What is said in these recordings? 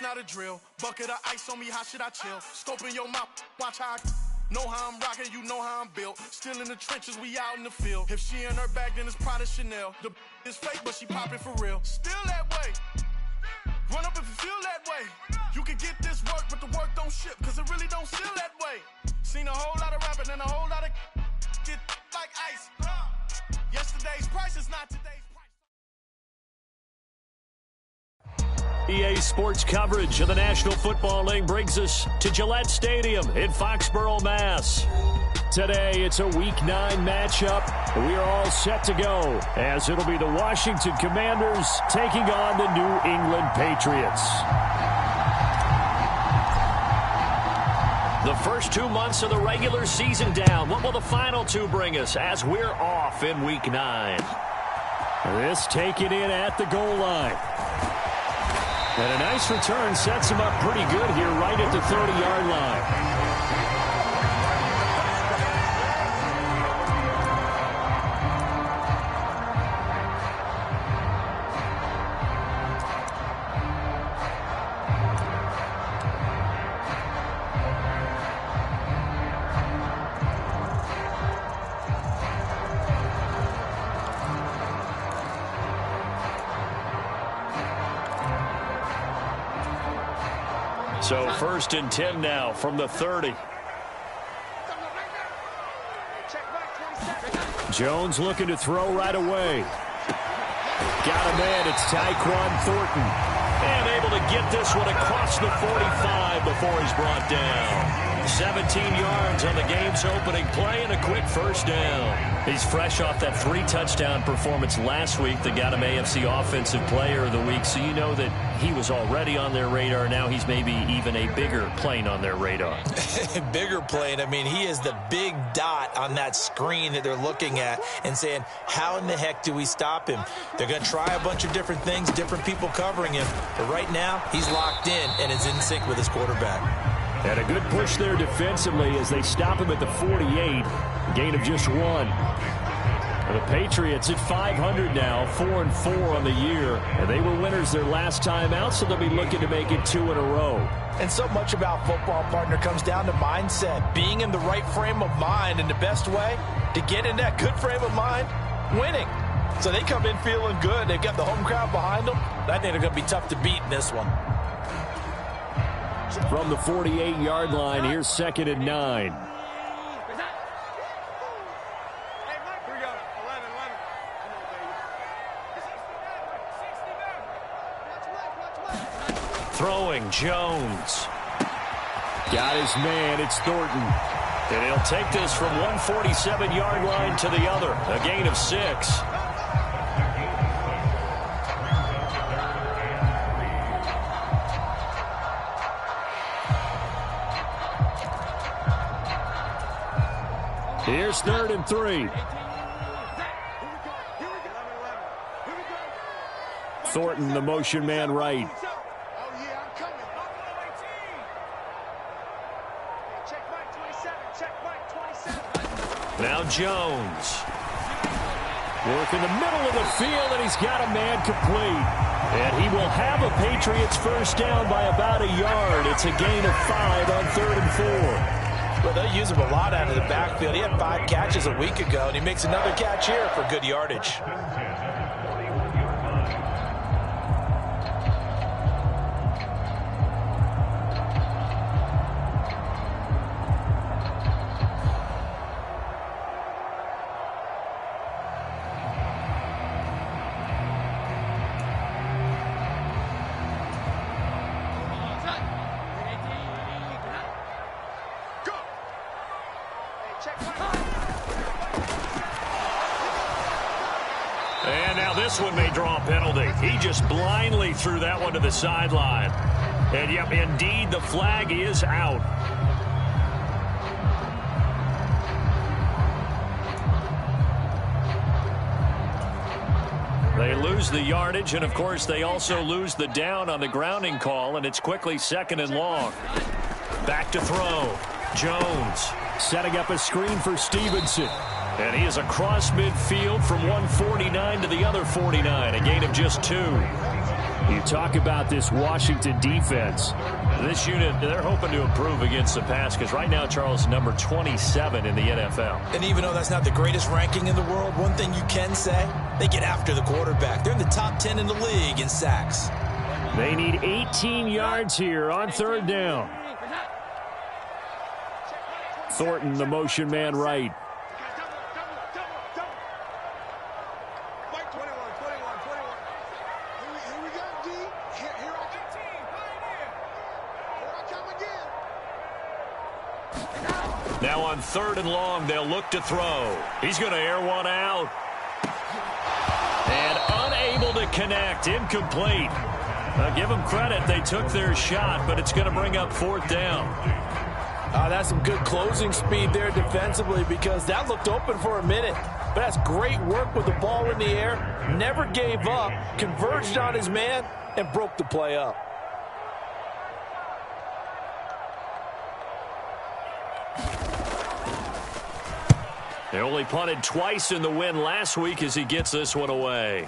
know the drill. Bucket of ice on me, how should I chill? Scope in your mouth, watch how I know how I'm rocking, you know how I'm built. Still in the trenches, we out in the field. If she in her bag, then it's Prada Chanel. The is fake, but she popping for real. Still that way. Run up if you feel that way. You can get this work, but the work don't ship, cause it really don't feel that way. Seen a whole lot of rapping and a whole lot of get like ice. Yesterday's price is not today's price. EA Sports coverage of the National Football League brings us to Gillette Stadium in Foxborough, Mass. Today, it's a Week 9 matchup. We are all set to go, as it'll be the Washington Commanders taking on the New England Patriots. The first 2 months of the regular season down. What will the final 2 bring us as we're off in Week 9? This taken in at the goal line. And a nice return sets him up pretty good here right at the 30-yard line. So 1st and 10 now from the 30. Jones looking to throw right away. Got a man, it's Tyquan Thornton. And able to get this one across the 45 before he's brought down. 17 yards on the game's opening play and a quick first down. He's fresh off that 3-touchdown performance last week that got him AFC Offensive Player of the Week, so you know that he was already on their radar. Now he's maybe even a bigger plane on their radar. Bigger plane. I mean, he is the big dot on that screen that they're looking at and saying, how in the heck do we stop him? They're going to try a bunch of different things, different people covering him. But right now, he's locked in and is in sync with his quarterback. And a good push there defensively as they stop him at the 48. Gain of just 1. And the Patriots at 500 now, 4-4 on the year. And they were winners their last time out, so they'll be looking to make it 2 in a row. And so much about football, partner, comes down to mindset. Being in the right frame of mind, and the best way to get in that good frame of mind, winning. So they come in feeling good. They've got the home crowd behind them. I think they're going to be tough to beat in this one. From the 48-yard line, here's 2nd and 9. Throwing, Jones. Got his man, it's Thornton. And he'll take this from one 47-yard line to the other. A gain of 6. Here's 3rd and 3. Thornton, the motion man right. Now Jones. Work in the middle of the field, and he's got a man complete. And he will have a Patriots first down by about a yard. It's a gain of 5 on 3rd and 4. Well, they'll use him a lot out of the backfield. He had 5 catches a week ago, and he makes another catch here for good yardage. And now this one may draw a penalty. He just blindly threw that one to the sideline. And, yep, indeed, the flag is out. They lose the yardage, and, of course, they also lose the down on the grounding call, and it's quickly 2nd and long. Back to throw. Jones setting up a screen for Stevenson. And he is across midfield from 149 to the other 49, a gain of just 2. You talk about this Washington defense. This unit, they're hoping to improve against the pass because right now, Charles, number 27 in the NFL. And even though that's not the greatest ranking in the world, one thing you can say, they get after the quarterback. They're in the top 10 in the league in sacks. They need 18 yards here on third down. Thornton, the motion man right. Now on third and long, they'll look to throw. He's going to air one out. And unable to connect. Incomplete. Give them credit. They took their shot, but it's going to bring up fourth down. That's some good closing speed there defensively because that looked open for a minute. But that's great work with the ball in the air. Never gave up. Converged on his man and broke the play up. They only punted twice in the win last week as he gets this one away.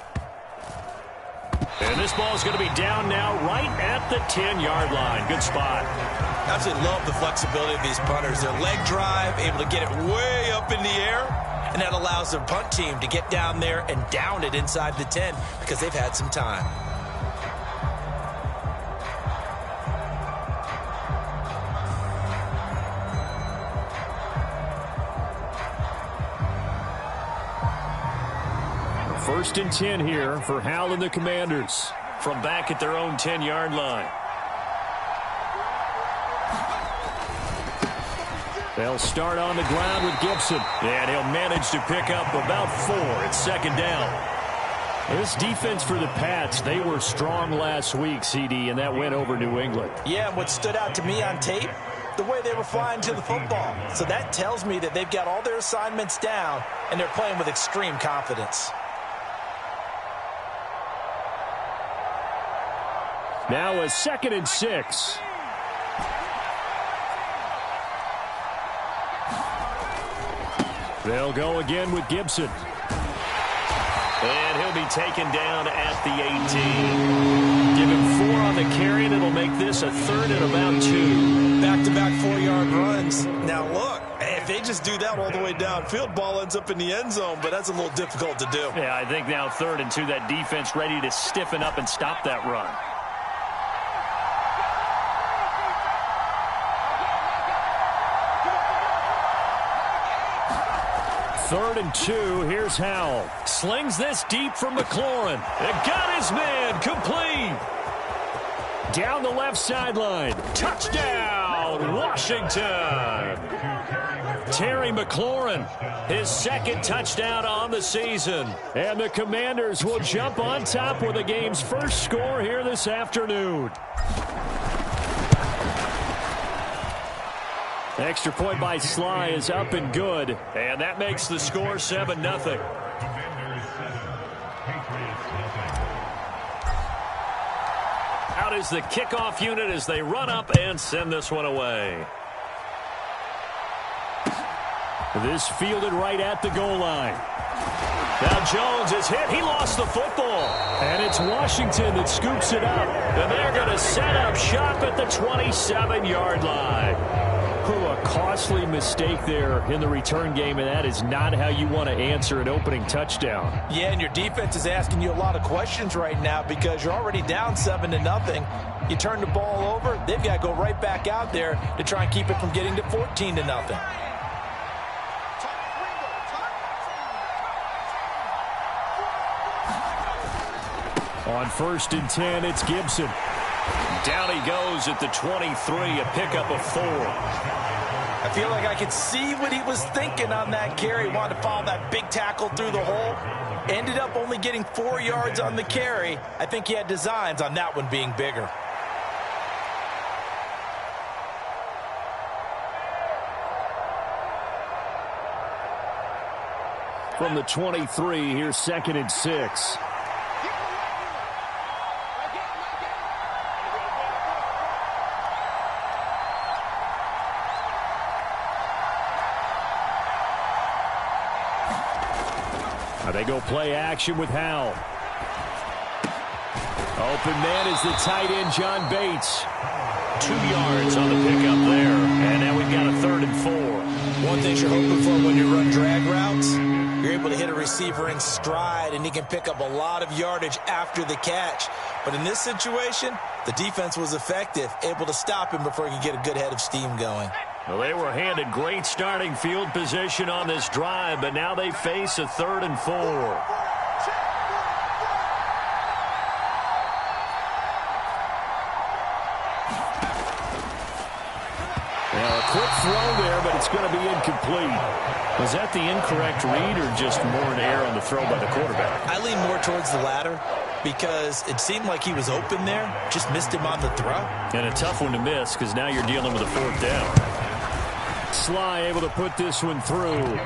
And this ball is going to be down now right at the 10-yard line. Good spot. I absolutely love the flexibility of these punters. Their leg drive, able to get it way up in the air, and that allows their punt team to get down there and down it inside the 10 because they've had some time. First and 10 here for Hal and the Commanders from back at their own 10-yard line. They'll start on the ground with Gibson, and he'll manage to pick up about 4 at second down. This defense for the Pats, they were strong last week, CD, and that went over New England. Yeah, and what stood out to me on tape, the way they were flying to the football. So that tells me that they've got all their assignments down, and they're playing with extreme confidence. Now a 2nd and 6. They'll go again with Gibson. And he'll be taken down at the 18. Give him 4 on the carry, and it'll make this a 3rd and about 2. Back-to-back 4-yard runs. Now, look, if they just do that all the way downfield, ball ends up in the end zone, but that's a little difficult to do. Yeah, I think now 3rd and 2, that defense ready to stiffen up and stop that run. Third and 2, here's Howell. Slings this deep from McLaurin. It got his man complete. Down the left sideline. Touchdown, Washington. Terry McLaurin, his 2nd touchdown on the season. And the Commanders will jump on top with the game's first score here this afternoon. Extra point by Sly is up and good, and that makes the score 7-0. Out is the kickoff unit as they run up and send this one away. This fielded right at the goal line. Now Jones is hit. He lost the football. And it's Washington that scoops it up. And they're going to set up shop at the 27-yard line. A costly mistake there in the return game, and that is not how you want to answer an opening touchdown. Yeah, and your defense is asking you a lot of questions right now because you're already down 7-0. You turn the ball over, they've got to go right back out there to try and keep it from getting to 14-0. On 1st and 10, it's Gibson. Down he goes at the 23, a pickup of 4. I feel like I could see what he was thinking on that carry. Wanted to follow that big tackle through the hole. Ended up only getting 4 yards on the carry. I think he had designs on that one being bigger. From the 23, here's 2nd and 6. They go play action with Howell. Open man is the tight end, John Bates. 2 yards on the pickup there. And now we've got a 3rd and 4. One thing you're hoping for when you run drag routes, you're able to hit a receiver in stride, and he can pick up a lot of yardage after the catch. But in this situation, the defense was effective, able to stop him before he could get a good head of steam going. Well, they were handed great starting field position on this drive, but now they face a 3rd and 4. Well, a quick throw there, but it's going to be incomplete. Was that the incorrect read or just more an error on the throw by the quarterback? I lean more towards the latter because it seemed like he was open there, just missed him on the throw. And a tough one to miss because now you're dealing with a 4th down. Sly able to put this one through.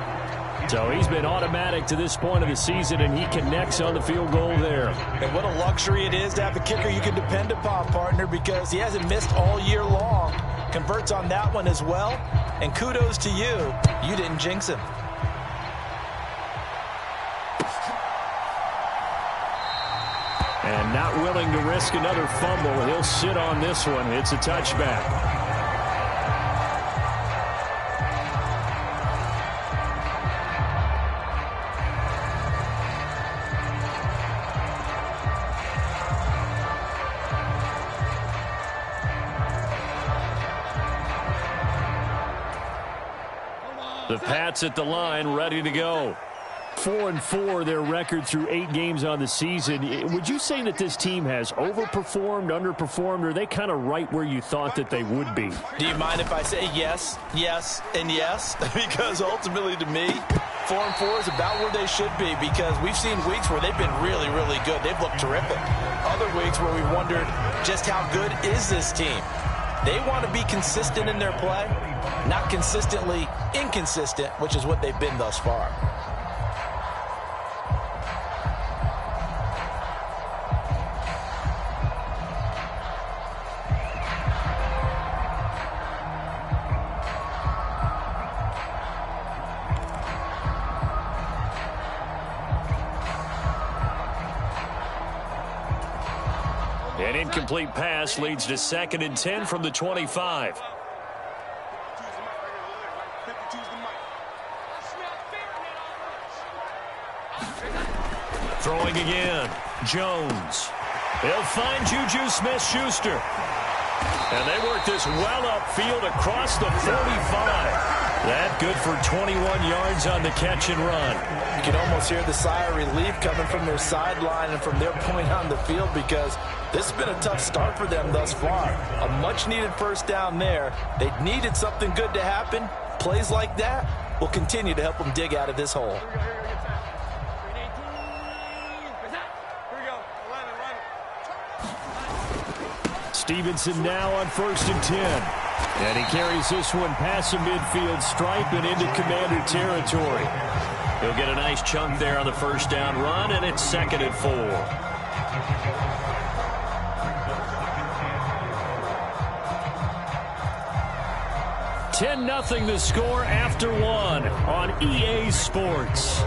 So he's been automatic to this point of the season, and he connects on the field goal there. And what a luxury it is to have a kicker you can depend upon, partner, because he hasn't missed all year long. Converts on that one as well. And kudos to you. You didn't jinx him. And not willing to risk another fumble. He'll sit on this one. It's a touchback. The Pats at the line, ready to go. 4-4, their record through 8 games on the season. Would you say that this team has overperformed, underperformed, or are they kind of right where you thought that they would be? Do you mind if I say yes, yes, and yes? Because ultimately to me, 4-4 is about where they should be, because we've seen weeks where they've been really, really good. They've looked terrific. Other weeks where we wondered just how good is this team. They want to be consistent in their play, not consistently inconsistent, which is what they've been thus far. An incomplete pass leads to 2nd and 10 from the 25. Throwing again. Jones. They'll find Juju Smith-Schuster. And they work this well upfield across the 45. That good for 21 yards on the catch and run. You can almost hear the sigh of relief coming from their sideline and from their point on the field, because this has been a tough start for them thus far. A much-needed 1st down there. They needed something good to happen. Plays like that will continue to help them dig out of this hole. Stevenson now on 1st and 10. And he carries this one past the midfield stripe and into Commander territory. He'll get a nice chunk there on the 1st down run, and it's 2nd and 4. 10-0 the score after 1 on EA Sports.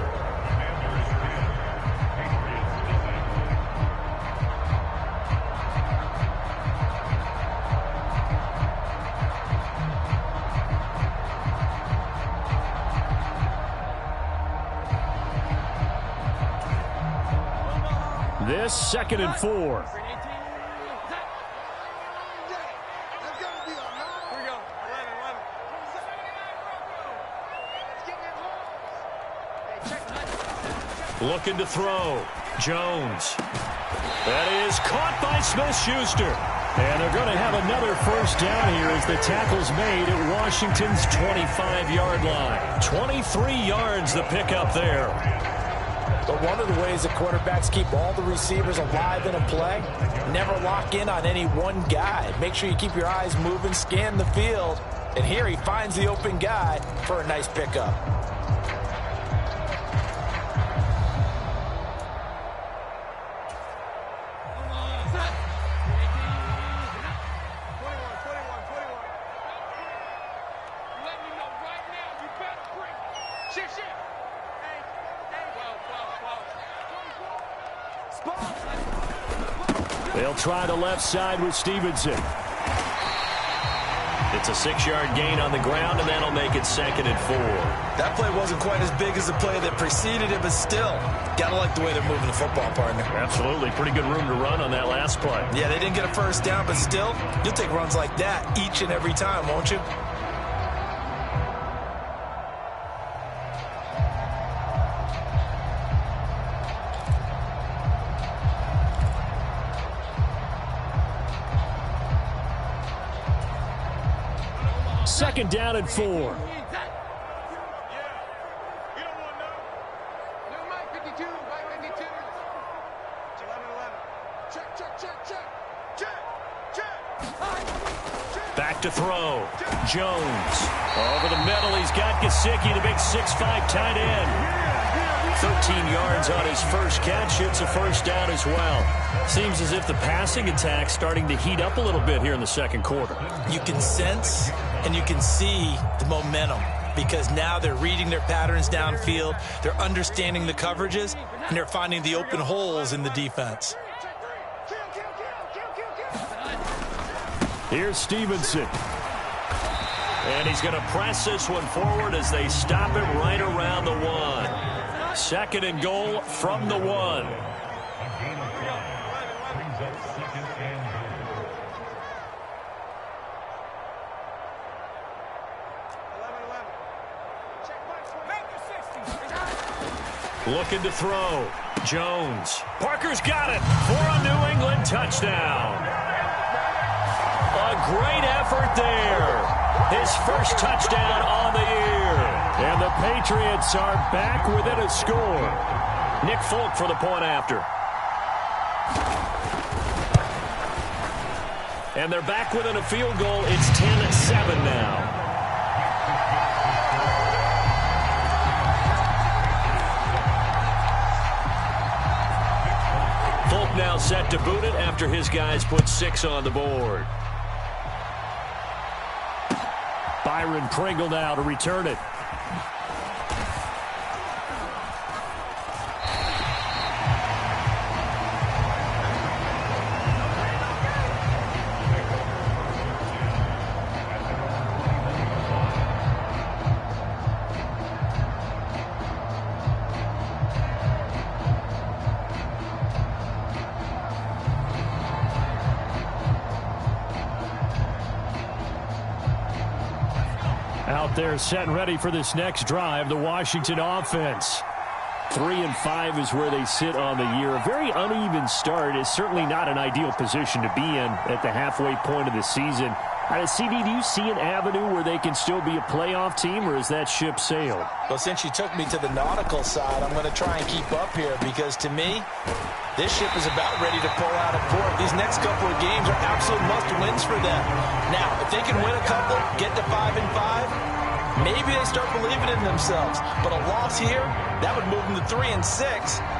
This 2nd and 4. Looking to throw. Jones. That is caught by Smith-Schuster. And they're going to have another 1st down here as the tackle's made at Washington's 25-yard line. 23 yards the pickup there. But one of the ways that quarterbacks keep all the receivers alive in a play, never lock in on any one guy. Make sure you keep your eyes moving, scan the field. And here he finds the open guy for a nice pickup. They'll try the left side with Stevenson. It's a 6-yard gain on the ground, and that'll make it 2nd and 4. That play wasn't quite as big as the play that preceded it, but still, gotta like the way they're moving the football, partner. Absolutely. Pretty good room to run on that last play. Yeah, they didn't get a first down, but still, you'll take runs like that each and every time, won't you? Second down and 4. Back to throw. Jones. Over the middle, he's got Gesicki, the big 6'5" tight end. 13 yards on his first catch. It's a first down as well. Seems as if the passing attack's starting to heat up a little bit here in the second quarter. You can sense and you can see the momentum because now they're reading their patterns downfield, they're understanding the coverages, and they're finding the open holes in the defense. Here's Stevenson. And he's going to press this one forward as they stop it right around the 1. 2nd and goal from the 1. Looking to throw. Jones. Parker's got it for a New England touchdown. A great effort there. His first touchdown on the year. And the Patriots are back within a score. Nick Folk for the point after. And they're back within a field goal. It's 10-7 now. Folk now set to boot it after his guys put 6 on the board. Byron Pringle now to return it. Out there set and ready for this next drive, the Washington offense. 3-5 is where they sit on the year. A very uneven start is certainly not an ideal position to be in at the halfway point of the season. CD, do you see an avenue where they can still be a playoff team, or is that ship sailed? Well, since you took me to the nautical side, I'm going to try and keep up here because, to me, this ship is about ready to pull out of port. These next couple of games are absolute must-wins for them. Now, if they can win a couple, get to 5-5, maybe they start believing in themselves. But a loss here, that would move them to 3-6.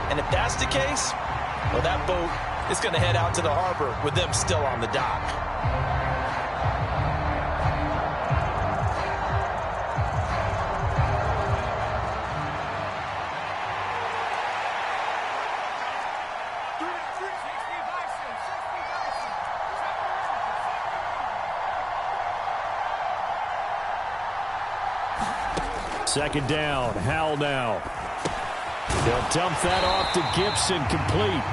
And if that's the case, well, that boat is going to head out to the harbor with them still on the dock. Second down, Howell now. They'll dump that off to Gibson, complete.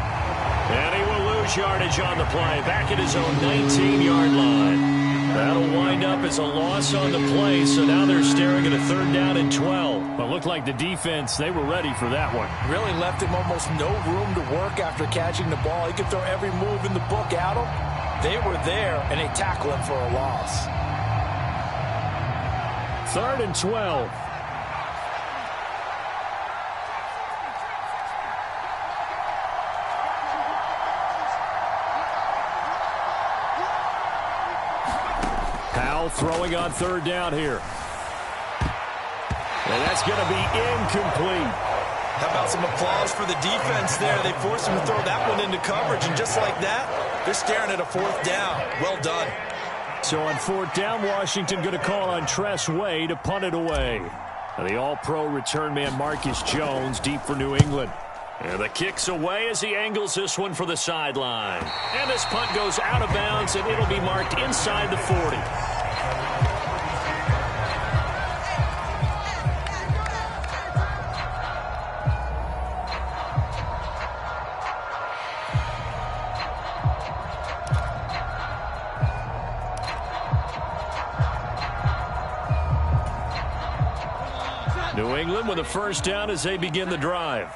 And he will lose yardage on the play, back at his own 19-yard line. That'll wind up as a loss on the play, so now they're staring at a 3rd down and 12. But it looked like the defense, they were ready for that one. Really left him almost no room to work after catching the ball. He could throw every move in the book at him. They were there, and they tackled him for a loss. 3rd and 12. Throwing on 3rd down here. And that's going to be incomplete. How about some applause for the defense there? They forced him to throw that one into coverage, and just like that, they're staring at a 4th down. Well done. So on 4th down, Washington going to call on Tress Way to punt it away. And the all-pro return man Marcus Jones deep for New England. And the kick's away as he angles this one for the sideline. And this punt goes out of bounds, and it'll be marked inside the 40. New England with a first down as they begin the drive.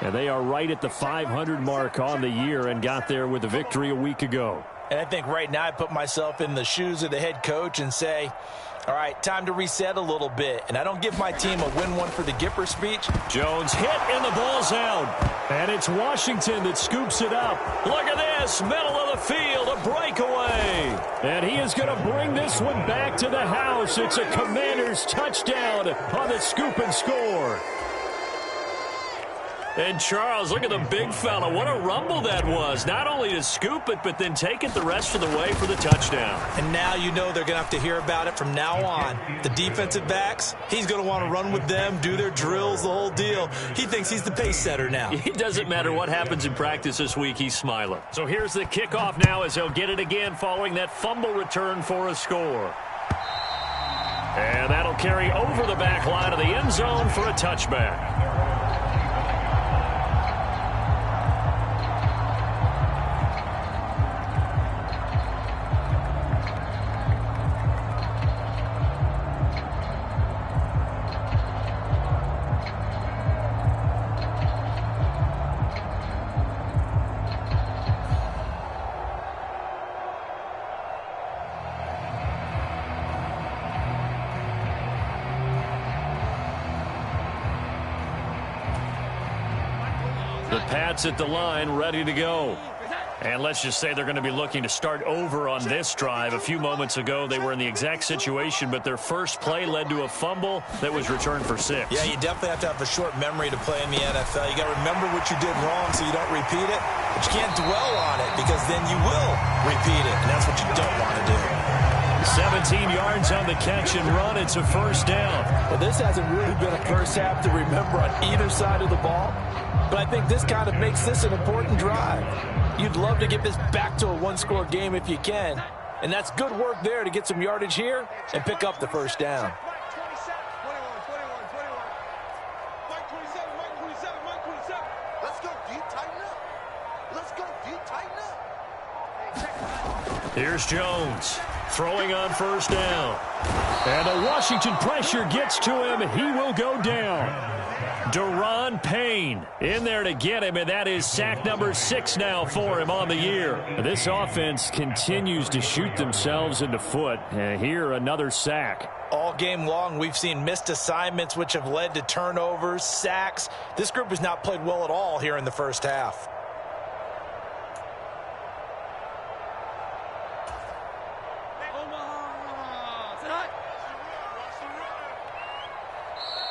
And they are right at the 500 mark on the year and got there with a victory a week ago. And I think right now I put myself in the shoes of the head coach and say, all right, time to reset a little bit. And I don't give my team a win one for the Gipper speech. Jones hit and the ball's out. And it's Washington that scoops it up. Look at this, middle of the field, a breakaway. And he is going to bring this one back to the house. It's a Commanders touchdown on the scoop and score. And Charles, look at the big fella. What a rumble that was. Not only to scoop it, but then take it the rest of the way for the touchdown. And now you know they're going to have to hear about it from now on. The defensive backs, he's going to want to run with them, do their drills, the whole deal. He thinks he's the pace setter now. It doesn't matter what happens in practice this week, he's smiling. So here's the kickoff now as they'll get it again following that fumble return for a score. And that'll carry over the back line of the end zone for a touchback. The Pats at the line, ready to go. And let's just say they're going to be looking to start over on this drive. A few moments ago, they were in the exact situation, but their first play led to a fumble that was returned for 6. Yeah, you definitely have to have a short memory to play in the NFL. You got to remember what you did wrong so you don't repeat it, but you can't dwell on it because then you will repeat it, and that's what you don't want to do. 17 yards on the catch and run. It's a first down. Well, this hasn't really been a first half to remember on either side of the ball, but I think this kind of makes this an important drive. You'd love to get this back to a one-score game if you can, and that's good work there to get some yardage here and pick up the first down. Here's Jones throwing on first down. And the Washington pressure gets to him. He will go down. Deron Payne in there to get him, and that is sack number 6 now for him on the year. This offense continues to shoot themselves in the foot. Here, another sack. All game long, we've seen missed assignments, which have led to turnovers, sacks. This group has not played well at all here in the first half.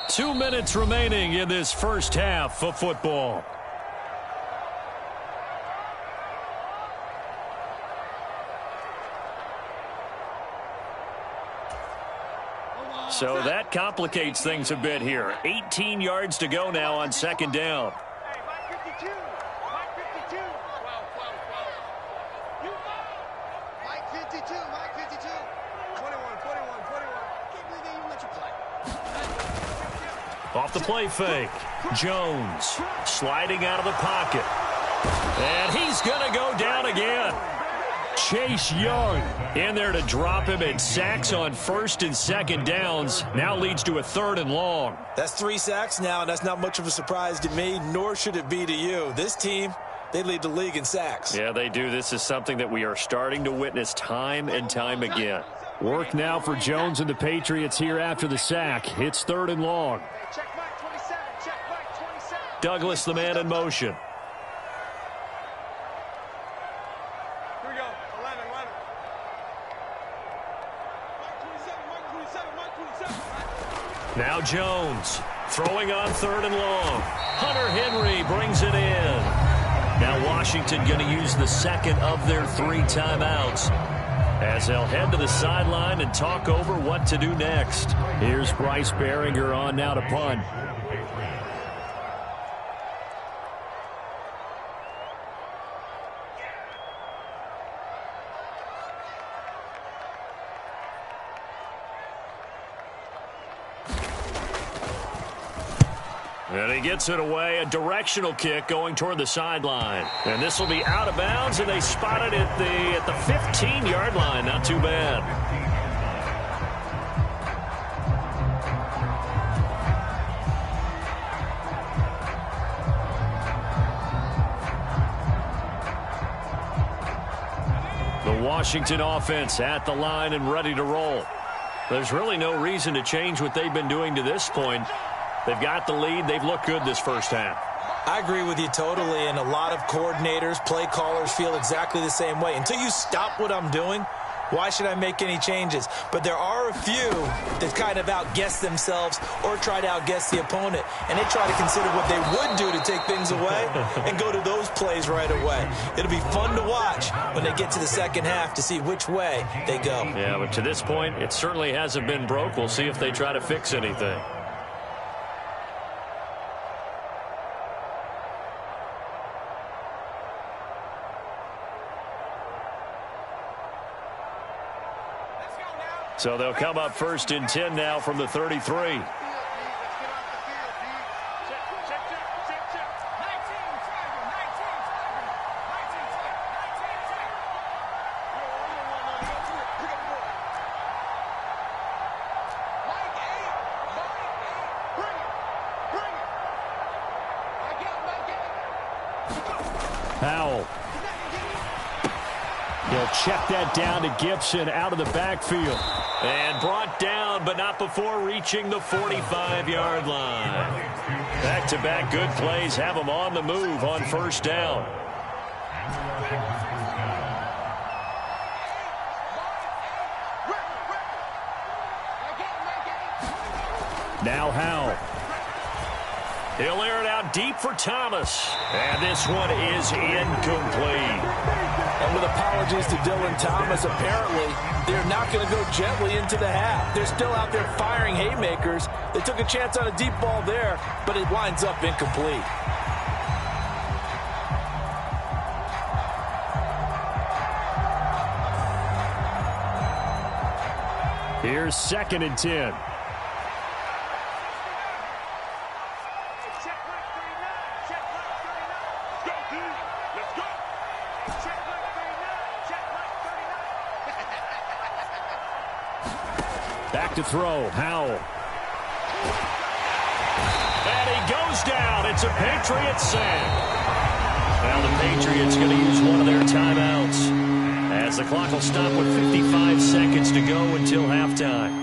Two minutes remaining in this first half of football. So that complicates things a bit here. 18 yards to go now on second down. Off the play fake. Jones sliding out of the pocket. And he's going to go down again. Chase Young in there to drop him, and sacks on first and second downs now leads to a 3rd and long. That's 3 sacks now, and that's not much of a surprise to me, nor should it be to you. This team, they lead the league in sacks. Yeah, they do. This is something that we are starting to witness time and time again. Work now for Jones and the Patriots here after the sack. It's 3rd and long. Douglas, the man in motion. Here we go. 11. Now Jones throwing on 3rd and long. Hunter Henry brings it in. Now Washington going to use the second of their 3 timeouts as they'll head to the sideline and talk over what to do next. Here's Bryce Behringer on now to punt. And he gets it away, a directional kick going toward the sideline. And this will be out of bounds, and they spot it at the 15-yard line. Not too bad. The Washington offense at the line and ready to roll. There's really no reason to change what they've been doing to this point. They've got the lead. They've looked good this first half. I agree with you totally, and a lot of coordinators, play callers feel exactly the same way. Until you stop what I'm doing, why should I make any changes? But there are a few that kind of outguess themselves or try to outguess the opponent, and they try to consider what they would do to take things away and go to those plays right away. It'll be fun to watch when they get to the second half to see which way they go. Yeah, but to this point, it certainly hasn't been broke. We'll see if they try to fix anything. So they'll come up 1st and 10 now from the 33. Howell. He'll check that down to Gibson out of the backfield. And brought down, but not before reaching the 45-yard line. Back-to-back good plays have him on the move on 1st down. Now Howell. He'll air it out deep for Thomas. And this one is incomplete. And with apologies to Dylan Thomas, apparently they're not going to go gently into the half. They're still out there firing haymakers. They took a chance on a deep ball there, but it winds up incomplete. Here's 2nd and 10. Back to throw, Howell. And he goes down. It's a Patriot sack. Now the Patriots going to use one of their timeouts as the clock will stop with 55 seconds to go until halftime.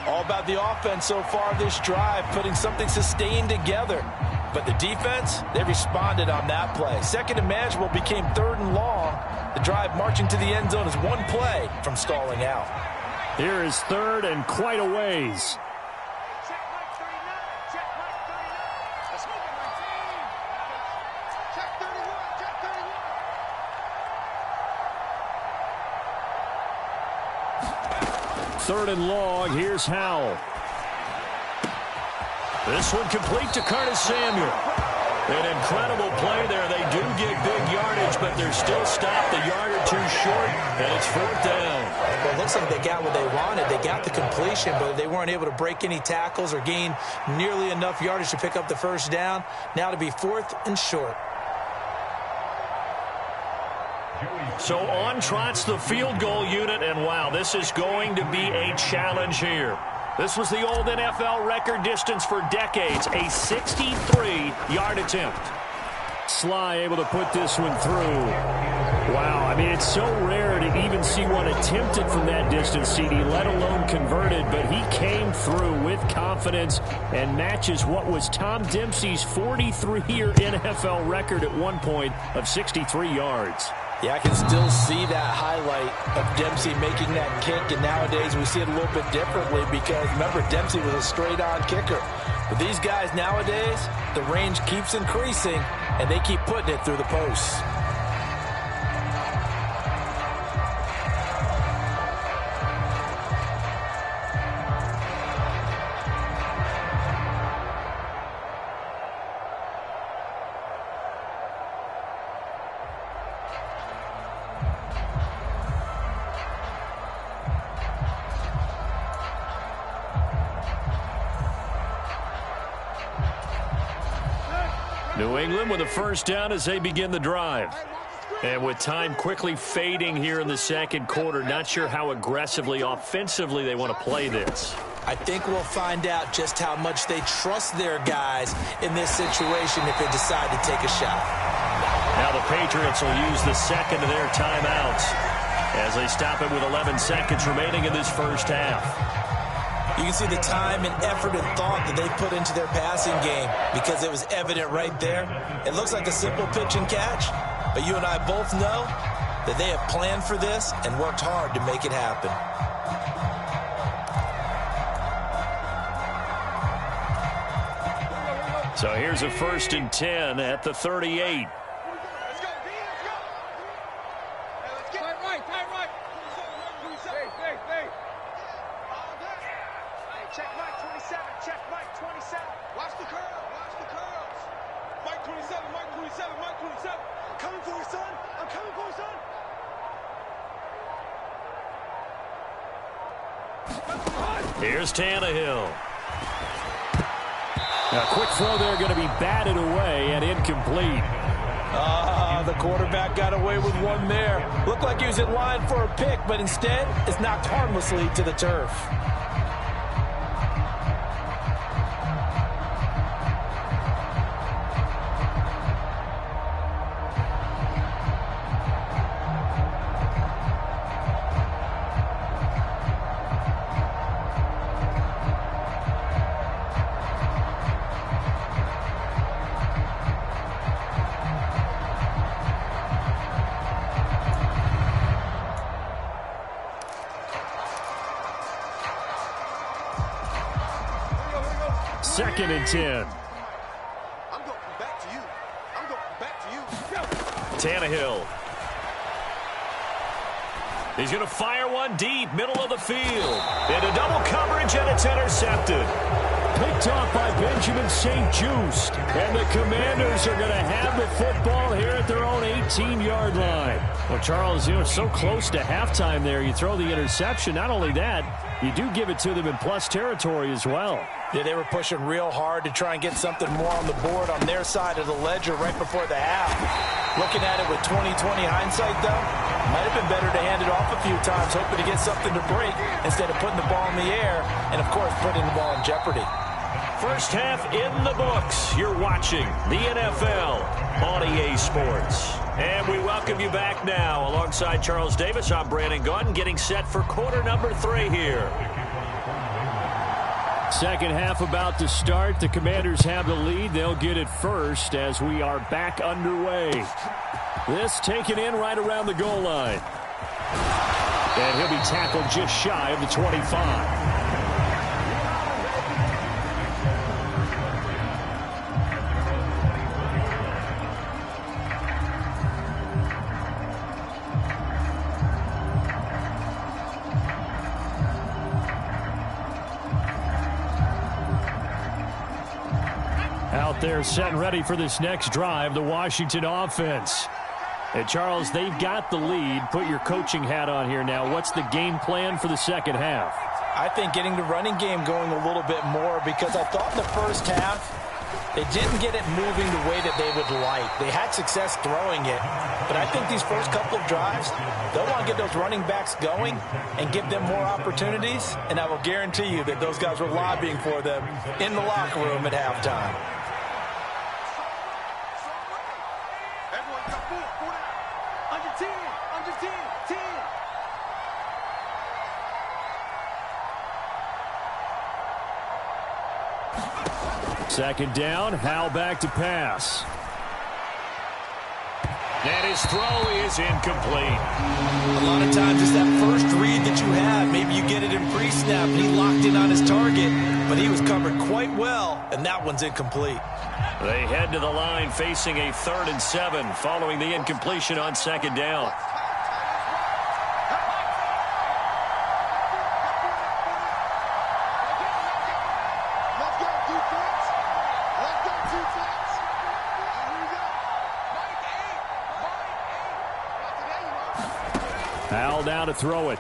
All about the offense so far this drive, putting something sustained together. But the defense, they responded on that play. 2nd and manageable became 3rd and long. The drive marching to the end zone is one play from stalling out. Here is 3rd and quite a ways. Third and long. Here's Howell. This one complete to Curtis Samuel. An incredible play there. They do get big yardage, but they're still stopped a yard or two short, and it's 4th down. Well, it looks like they got what they wanted. They got the completion, but they weren't able to break any tackles or gain nearly enough yardage to pick up the 1st down. Now to be 4th and short. So on trots the field goal unit, and wow, this is going to be a challenge here. This was the old NFL record distance for decades, a 63-yard attempt. Sly able to put this one through. Wow, I mean, it's so rare to even see one attempted from that distance, CD, let alone converted, but he came through with confidence and matches what was Tom Dempsey's 43-year NFL record at one point of 63 yards. Yeah, I can still see that highlight of Dempsey making that kick, and nowadays we see it a little bit differently because, remember, Dempsey was a straight-on kicker. But these guys nowadays, the range keeps increasing, and they keep putting it through the posts. New England with a first down as they begin the drive. And with time quickly fading here in the second quarter, not sure how aggressively, offensively they want to play this. I think we'll find out just how much they trust their guys in this situation if they decide to take a shot. Now the Patriots will use the second of their timeouts as they stop it with 11 seconds remaining in this first half. You can see the time and effort and thought that they put into their passing game because it was evident right there. It looks like a simple pitch and catch, but you and I both know that they have planned for this and worked hard to make it happen. So here's a 1st and 10 at the 38. Here's Tannehill. A quick throw there going to be batted away and incomplete. The quarterback got away with one there. Looked like he was in line for a pick, but instead it's knocked harmlessly to the turf. Second and 10. I'm going back to you. I'm going back to you. Tannehill. He's going to fire one deep, middle of the field. Into double coverage, and it's intercepted. Picked off by Benjamin St-Juste. And the Commanders are going to have the football here at their own 18-yard line. Well, Charles, so close to halftime there. You throw the interception. Not only that, you do give it to them in plus territory as well. Yeah, they were pushing real hard to try and get something more on the board on their side of the ledger right before the half. Looking at it with 20/20 hindsight, though, might have been better to hand it off a few times, hoping to get something to break instead of putting the ball in the air and, of course, putting the ball in jeopardy. First half in the books. You're watching the NFL on EA Sports. And we welcome you back now. Alongside Charles Davis, I'm Brandon Gunn, getting set for quarter number 3 here. Second half about to start. The Commanders have the lead. They'll get it first as we are back underway. This taken in right around the goal line. And he'll be tackled just shy of the 25. Out there set and ready for this next drive, the Washington offense. And Charles, they've got the lead. Put your coaching hat on here now. What's the game plan for the second half? I think getting the running game going a little bit more because I thought in the first half they didn't get it moving the way that they would like. They had success throwing it, but I think these first couple of drives, they'll want to get those running backs going and give them more opportunities, and I will guarantee you that those guys were lobbying for them in the locker room at halftime. Second down, Howell back to pass. And his throw is incomplete. A lot of times it's that first read that you have. Maybe you get it in pre-snap and he locked in on his target, but he was covered quite well, and that one's incomplete. They head to the line facing a 3rd and 7 following the incompletion on second down. Howell down to throw it.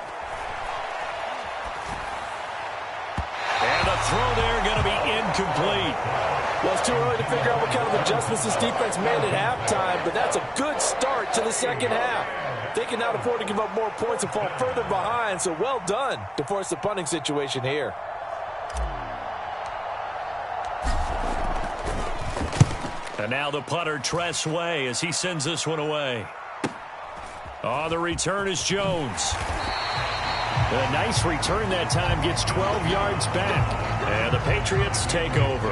And the throw there going to be incomplete. Well, it's too early to figure out what kind of adjustments this defense made at halftime, but that's a good start to the second half. They cannot afford to give up more points and fall further behind, so well done to force the punting situation here. And now the punter, Tress Way, as he sends this one away. Oh, the return is Jones. A nice return that time, gets 12 yards back. And the Patriots take over.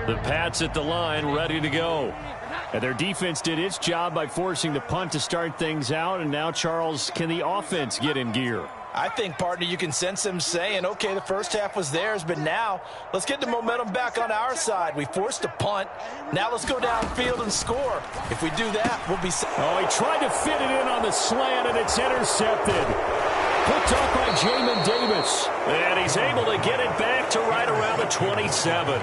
The Pats at the line, ready to go. And their defense did its job by forcing the punt to start things out. And now, Charles, can the offense get in gear? I think, partner, you can sense them saying, okay, the first half was theirs, but now let's get the momentum back on our side. We forced a punt. Now let's go downfield and score. If we do that, we'll be set. Oh, he tried to fit it in on the slant, and it's intercepted. Picked up by Jamin Davis. And he's able to get it back to right around the 27.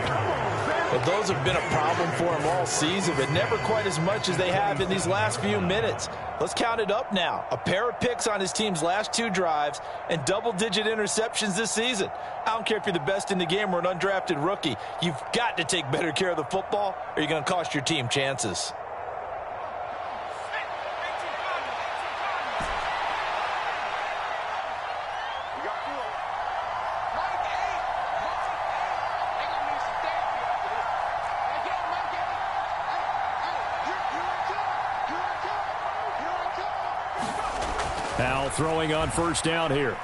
Well, those have been a problem for him all season, but never quite as much as they have in these last few minutes. Let's count it up now. A pair of picks on his team's last 2 drives and double-digit interceptions this season. I don't care if you're the best in the game or an undrafted rookie. You've got to take better care of the football or you're going to cost your team chances. Powell throwing on first down here.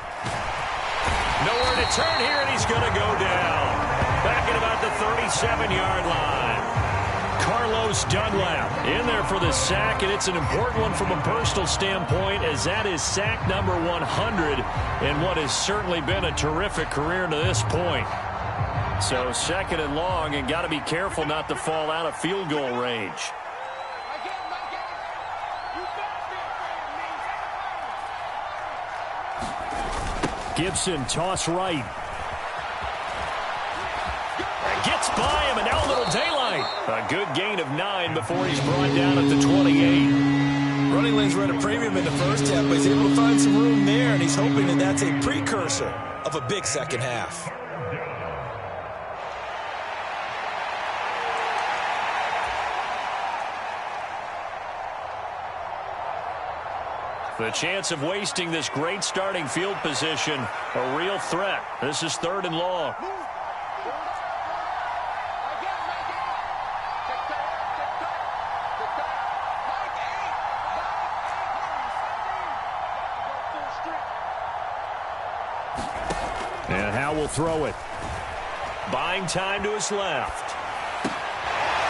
Nowhere to turn here, and he's going to go down. Back at about the 37-yard line. Carlos Dunlap in there for the sack, and it's an important one from a personal standpoint, as that is sack number 100 in what has certainly been a terrific career to this point. So second and long, and got to be careful not to fall out of field goal range. Gibson, toss right. Gets by him, and now a little daylight. A good gain of 9 before he's brought down at the 28. Running lanes were at a premium in the first half, but he's able to find some room there, and he's hoping that that's a precursor of a big second half. The chance of wasting this great starting field position, a real threat. This is 3rd and long. And Howe will throw it. Buying time to his left.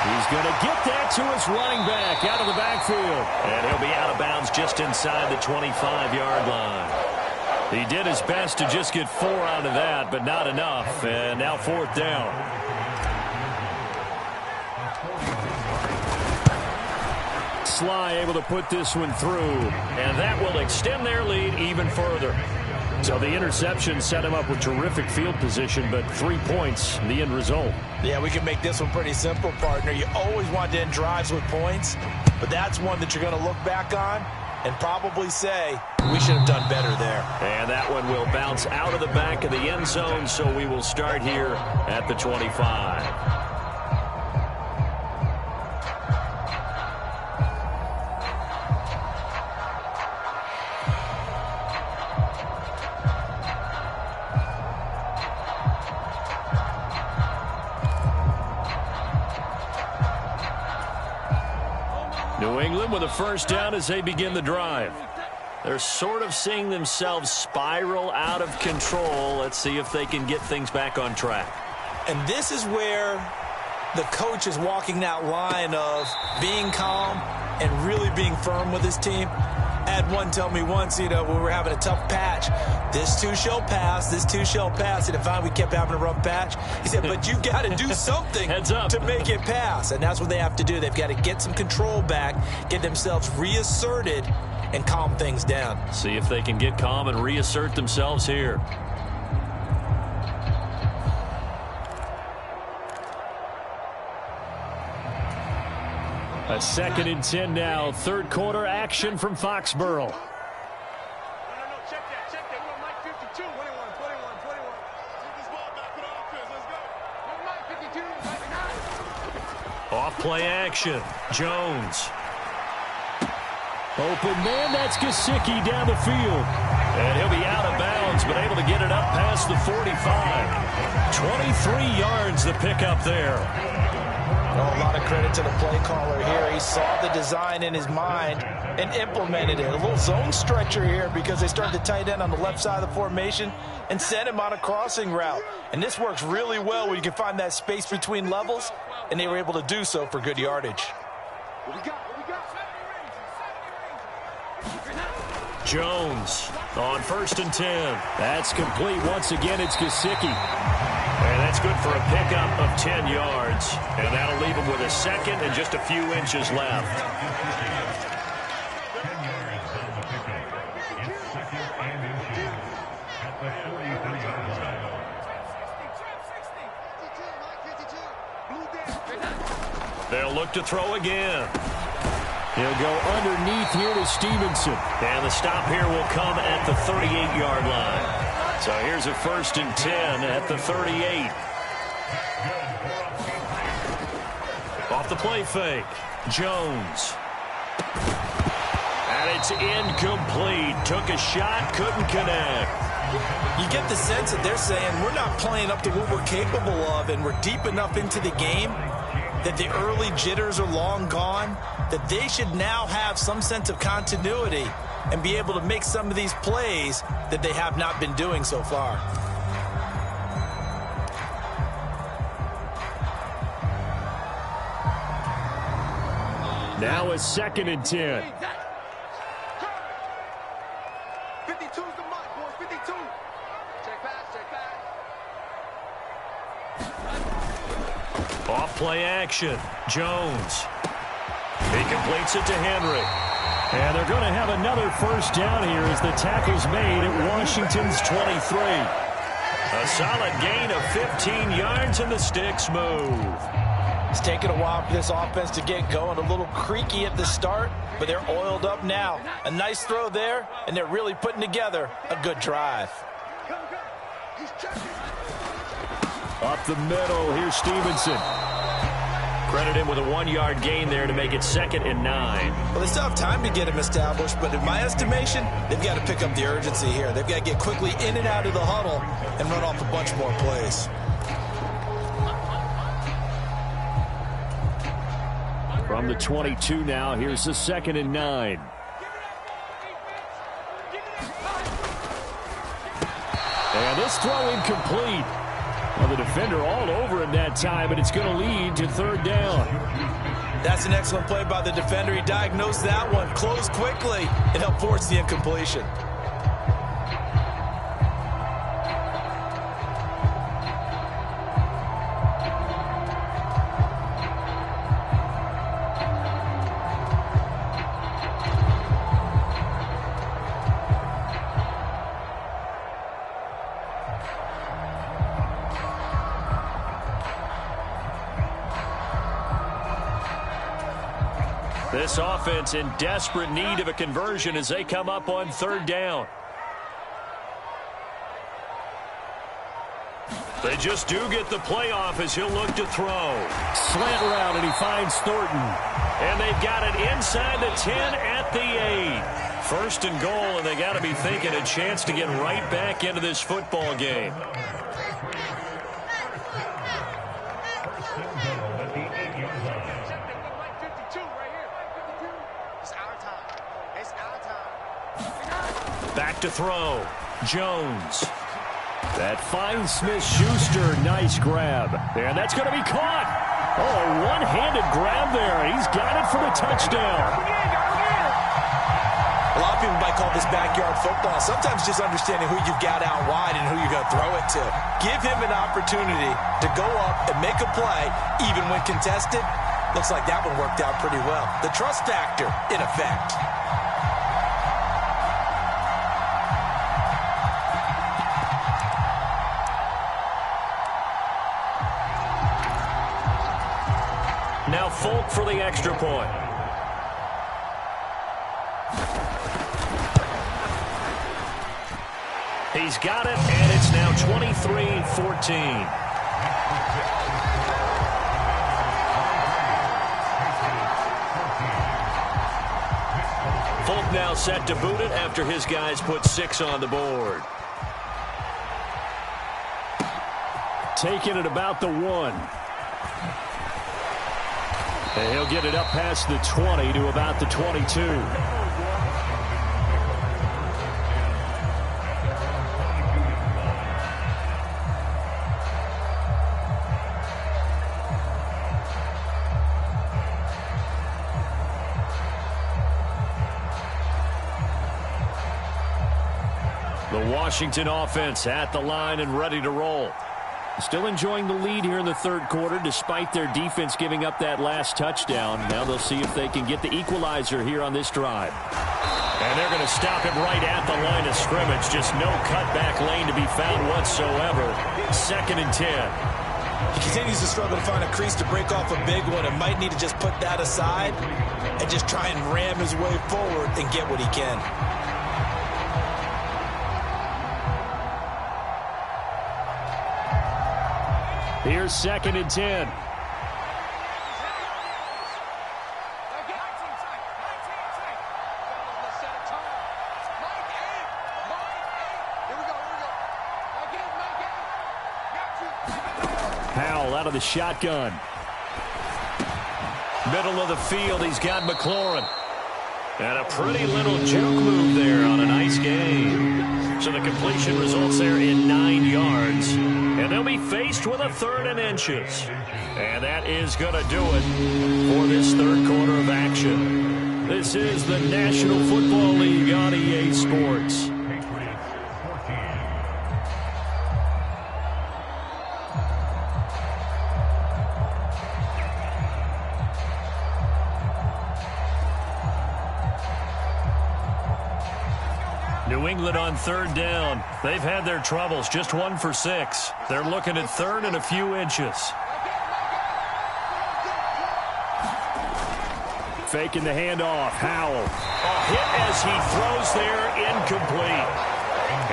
He's going to get that to his running back out of the backfield. And he'll be out of bounds just inside the 25-yard line. He did his best to just get 4 out of that, but not enough. And now 4th down. Sly able to put this one through. And that will extend their lead even further. So the interception set him up with terrific field position, but 3 points, the end result. Yeah, we can make this one pretty simple, partner. You always want to end drives with points, but that's one that you're going to look back on and probably say, we should have done better there. And that one will bounce out of the back of the end zone, so we will start here at the 25. New England with a first down as they begin the drive. They're sort of seeing themselves spiral out of control. Let's see if they can get things back on track. And this is where the coach is walking that line of being calm and really being firm with his team. I had one tell me once, when we were having a tough patch, this too shall pass, this too shall pass. And finally we kept having a rough patch. He said, but you've got to do something to make it pass. And that's what they have to do. They've got to get some control back, get themselves reasserted, and calm things down. See if they can get calm and reassert themselves here. A 2nd and 10 now. Third quarter action from Foxborough. Check that. We're on Mike 52. 21. Take this ball back to the offense. Let's go. We're Mike 52. Off play action. Jones. Open man, that's Gesicki down the field. And he'll be out of bounds, but able to get it up past the 45. 23 yards the pickup there. Oh, a lot of credit to the play caller here. He saw the design in his mind and implemented it. A little zone stretcher here because they started the tight end on the left side of the formation and sent him on a crossing route. And this works really well when you can find that space between levels, and they were able to do so for good yardage. What we got? Jones on 1st and 10. That's complete. Once again, it's Gesicki. And that's good for a pickup of 10 yards. And that'll leave him with a 2nd and just a few inches left. They'll look to throw again. He'll go underneath here to Stevenson. And the stop here will come at the 38-yard line. So here's a 1st and 10 at the 38. Off the play fake. Jones. And it's incomplete. Took a shot, couldn't connect. You get the sense that they're saying we're not playing up to what we're capable of, and we're deep enough into the game that the early jitters are long gone, that they should now have some sense of continuity and be able to make some of these plays that they have not been doing so far. Now a 2nd and 10. 52's the mark, boys. 52. Check pass. Off play action. Jones. He completes it to Henry. And they're going to have another 1st down here as the tackle's made at Washington's 23. A solid gain of 15 yards and the sticks move. It's taken a while for this offense to get going. A little creaky at the start, but they're oiled up now. A nice throw there, and they're really putting together a good drive. Up the middle, here's Stevenson. Credit him with a 1-yard gain there to make it 2nd and 9. Well, they still have time to get him established, but in my estimation, they've got to pick up the urgency here. They've got to get quickly in and out of the huddle and run off a bunch more plays. From the 22 now, here's the 2nd and 9. And this throw incomplete. Well, the defender all over him that time, but it's going to lead to 3rd down. That's an excellent play by the defender. He diagnosed that one, closed quickly, and helped force the incompletion. This offense in desperate need of a conversion as they come up on 3rd down. They just do get the playoff as he'll look to throw. Slant route, and he finds Thornton. And they've got it inside the 10 at the 8. 1st and goal, and they got to be thinking a chance to get right back into this football game. Back to throw. Jones. That finds Smith-Schuster. Nice grab. And that's going to be caught. Oh, a one-handed grab there. He's got it for the touchdown. A lot of people might call this backyard football. Sometimes just understanding who you've got out wide and who you're going to throw it to. Give him an opportunity to go up and make a play, even when contested. Looks like that one worked out pretty well. The trust factor in effect. Now Folk for the extra point. He's got it, and it's now 23-14. Folk now set to boot it after his guys put 6 on the board. Taking it about the 1. And he'll get it up past the 20 to about the 22. The Washington offense at the line and ready to roll. Still enjoying the lead here in the third quarter despite their defense giving up that last touchdown. Now they'll see if they can get the equalizer here on this drive. And they're going to stop him right at the line of scrimmage. Just no cutback lane to be found whatsoever. 2nd and 10. He continues to struggle to find a crease to break off a big one and might need to just put that aside and just try and ram his way forward and get what he can. Here's 2nd and 10. Powell out of the shotgun. Middle of the field, he's got McLaurin. And a pretty little juke move there on a nice game. So the completion results there in 9 yards. And they'll be faced with a 3rd and inches. And that is going to do it for this third quarter of action. This is the National Football League on EA Sports. New England on 3rd down. They've had their troubles, just 1 for 6. They're looking at 3rd and a few inches. Faking the handoff. Howell. A hit as he throws there, incomplete.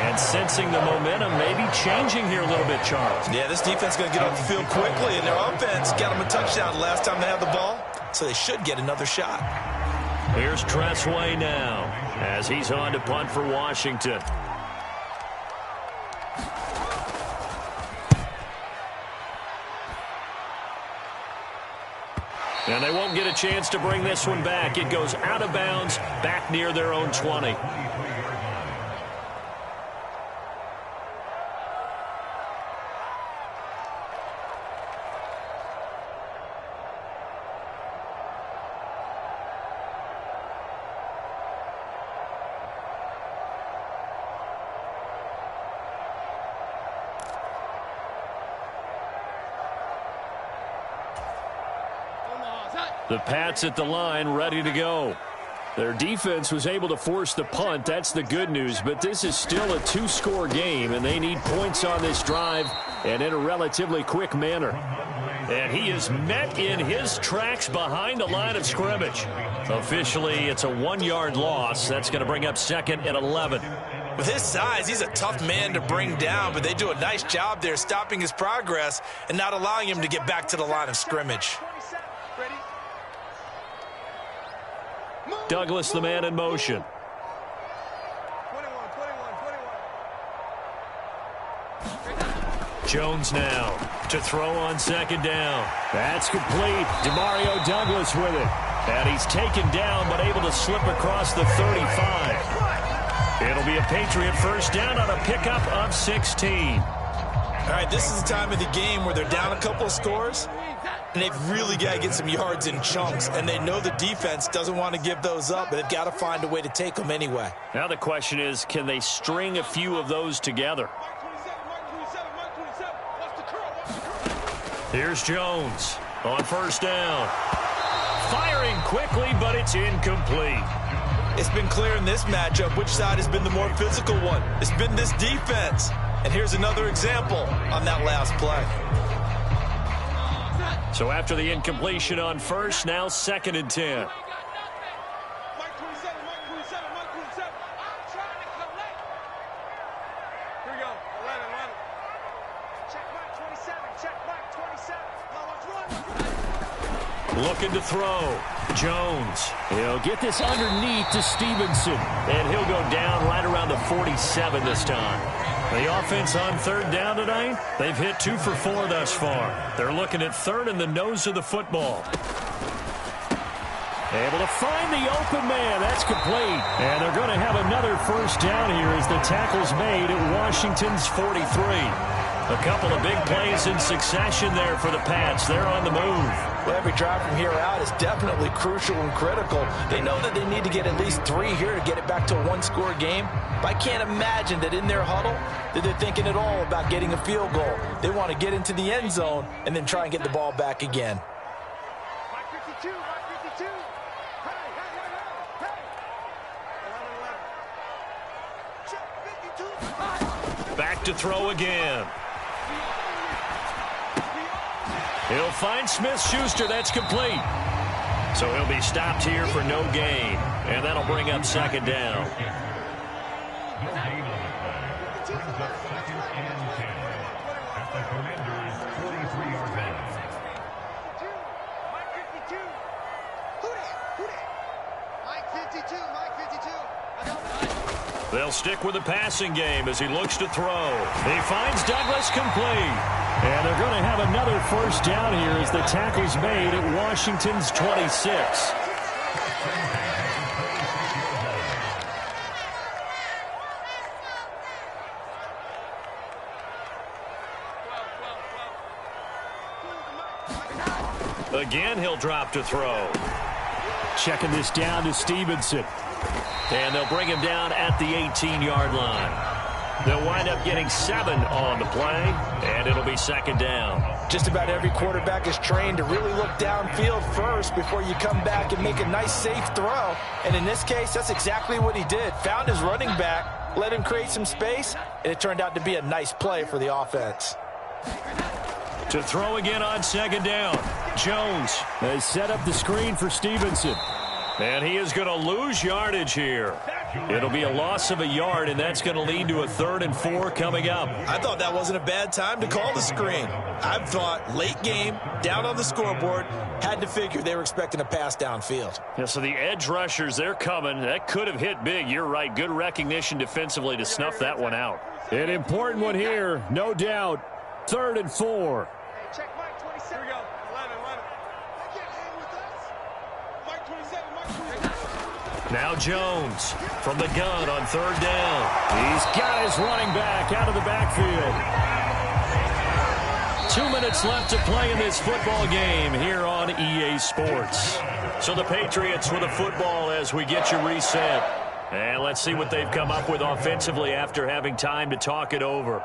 And sensing the momentum, maybe changing here a little bit, Charles. Yeah, this defense is going to get off the field quickly, and their offense got them a touchdown last time they had the ball, so they should get another shot. Here's Tressway now as he's on to punt for Washington. And they won't get a chance to bring this one back. It goes out of bounds back near their own 20. The Pats at the line, ready to go. Their defense was able to force the punt. That's the good news. But this is still a 2-score game, and they need points on this drive and in a relatively quick manner. And he is met in his tracks behind the line of scrimmage. Officially, it's a 1-yard loss. That's going to bring up 2nd and 11. With his size, he's a tough man to bring down, but they do a nice job there stopping his progress and not allowing him to get back to the line of scrimmage. Douglas, the man in motion. Jones now to throw on 2nd down. That's complete. Demario Douglas with it. And he's taken down but able to slip across the 35. It'll be a Patriot first down on a pickup of 16. All right, this is the time of the game where they're down a couple of scores, and they've really got to get some yards in chunks, and they know the defense doesn't want to give those up, but they've got to find a way to take them anyway. Now the question is, can they string a few of those together? Here's Jones on first down. Firing quickly, but it's incomplete. It's been clear in this matchup which side has been the more physical one. It's been this defense. And here's another example on that last play. So after the incompletion on first, now 2nd and 10. Looking to throw. Jones. He'll get this underneath to Stevenson. And he'll go down right around the 47 this time. The offense on 3rd down tonight, they've hit 2 for 4 thus far. They're looking at 3rd in the nose of the football. Able to find the open man. That's complete. And they're going to have another 1st down here as the tackle's made at Washington's 43. A couple of big plays in succession there for the Pats. They're on the move. Well, every drive from here out is definitely crucial and critical. They know that they need to get at least 3 here to get it back to a 1-score game. But I can't imagine that in their huddle that they're thinking at all about getting a field goal. They want to get into the end zone and then try and get the ball back again. Back to throw again. He'll find Smith-Schuster. That's complete. So he'll be stopped here for no gain. And that'll bring up 2nd down. They'll stick with the passing game as he looks to throw. He finds Douglas complete. And they're going to have another 1st down here as the tackle's made at Washington's 26. Again, he'll drop to throw. Checking this down to Stevenson. And they'll bring him down at the 18-yard line. They'll wind up getting 7 on the play, and it'll be 2nd down. Just about every quarterback is trained to really look downfield first before you come back and make a nice, safe throw. And in this case, that's exactly what he did. Found his running back, let him create some space, and it turned out to be a nice play for the offense. To throw again on 2nd down. Jones has set up the screen for Stevenson. And he is going to lose yardage here. It'll be a loss of a yard, and that's going to lead to a 3rd and 4 coming up. I thought that wasn't a bad time to call the screen. I thought late game, down on the scoreboard, had to figure they were expecting a pass downfield. Yeah, so the edge rushers, they're coming. That could have hit big. You're right. Good recognition defensively to snuff that one out. An important one here, no doubt. 3rd and 4. Check Mike 27. Here we go. 11. They can't hang with us. Mike 27, Mike 27. Now Jones from the gun on 3rd down. He's got his running back out of the backfield. 2 minutes left to play in this football game here on EA Sports. So the Patriots with a football as we get you reset. And let's see what they've come up with offensively after having time to talk it over.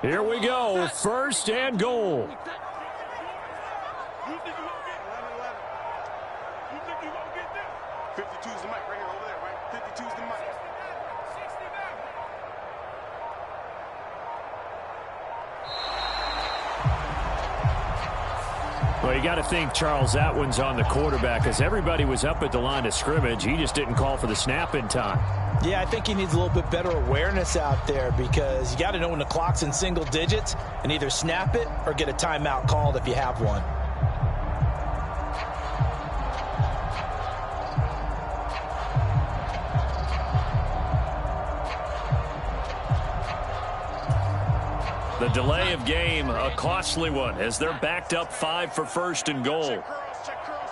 Here we go, 1st and goal. You think you won't get 11. You think you won't get this? 52 is the mic right here over there, right? 52 is the mic. 69. Well, you got to think, Charles, that one's on the quarterback because everybody was up at the line of scrimmage. He just didn't call for the snap in time. Yeah, I think he needs a little bit better awareness out there because you got to know when the clock's in single digits and either snap it or get a timeout called if you have one. The delay of game, a costly one as they're backed up 5 for 1st and goal. Check curls.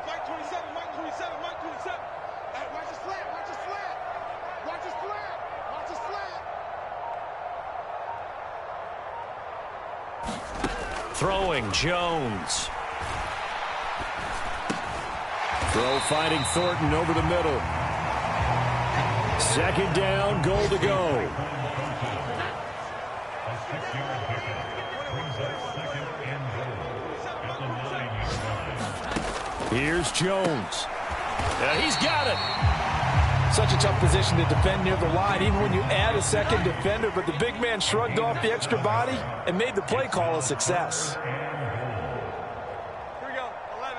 Mike 27, Mike 27. Hey, watch his flat. Throwing, Jones. Throw finding Thornton over the middle. Second down, goal to go. Here's Jones. He's got it. Such a tough position to defend near the line, even when you add a second defender, but the big man shrugged off the extra body and made the play call a success. Here we go, 11.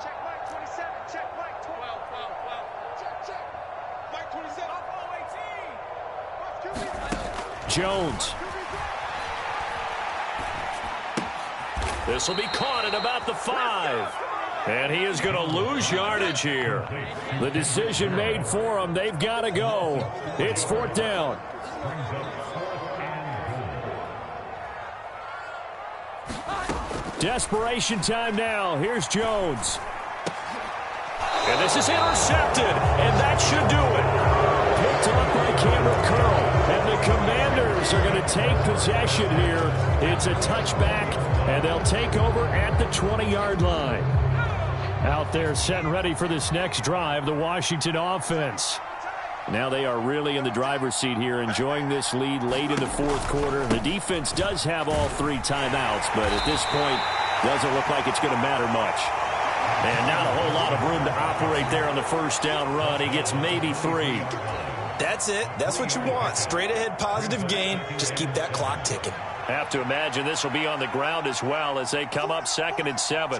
Check Mike 27, check Mike 12. Check. Mike 27. Oh, 18. Jones. This will be caught at about the 5. And he is going to lose yardage here. The decision made for him. They've got to go. It's 4th down. Desperation time now. Here's Jones. And this is intercepted. And that should do it. Picked up by Cameron Curl. And the Commanders are going to take possession here. It's a touchback. And they'll take over at the 20-yard line. Out there set and ready for this next drive, the Washington offense. Now they are really in the driver's seat here, enjoying this lead late in the 4th quarter. The defense does have all 3 timeouts, but at this point, doesn't look like it's going to matter much. And not a whole lot of room to operate there on the first down run. He gets maybe 3. That's it. That's what you want. Straight ahead positive gain. Just keep that clock ticking. Have to imagine this will be on the ground as well as they come up 2nd and 7.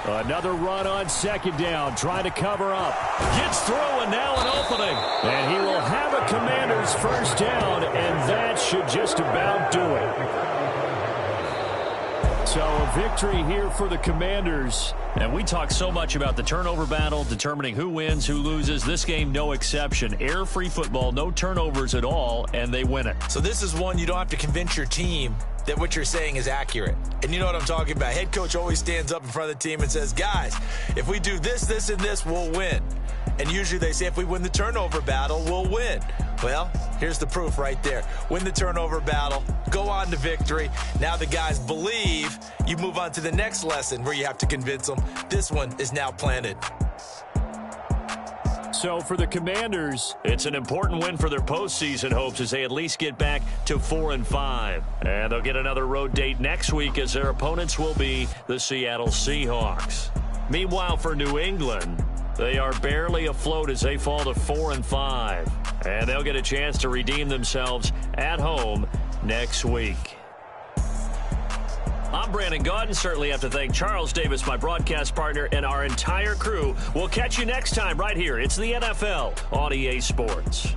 Another run on 2nd down, trying to cover up. Gets through and now an opening. And he will have a Commander's first down, and that should just about do it. So a victory here for the Commanders. And we talk so much about the turnover battle, determining who wins, who loses. This game, no exception. Error-free football, no turnovers at all, and they win it. So this is one you don't have to convince your team that what you're saying is accurate. And you know what I'm talking about. Head coach always stands up in front of the team and says, guys, if we do this, this, and this, we'll win. And usually they say if we win the turnover battle, we'll win. Well, here's the proof right there. Win the turnover battle, go on to victory. Now the guys believe. You move on to the next lesson where you have to convince them. This one is now planted. So for the Commanders, it's an important win for their postseason hopes as they at least get back to 4-5. And they'll get another road date next week as their opponents will be the Seattle Seahawks. Meanwhile, for New England, they are barely afloat as they fall to 4-5. And they'll get a chance to redeem themselves at home next week. I'm Brandon Gaudin. Certainly have to thank Charles Davis, my broadcast partner, and our entire crew. We'll catch you next time right here. It's the NFL on EA Sports.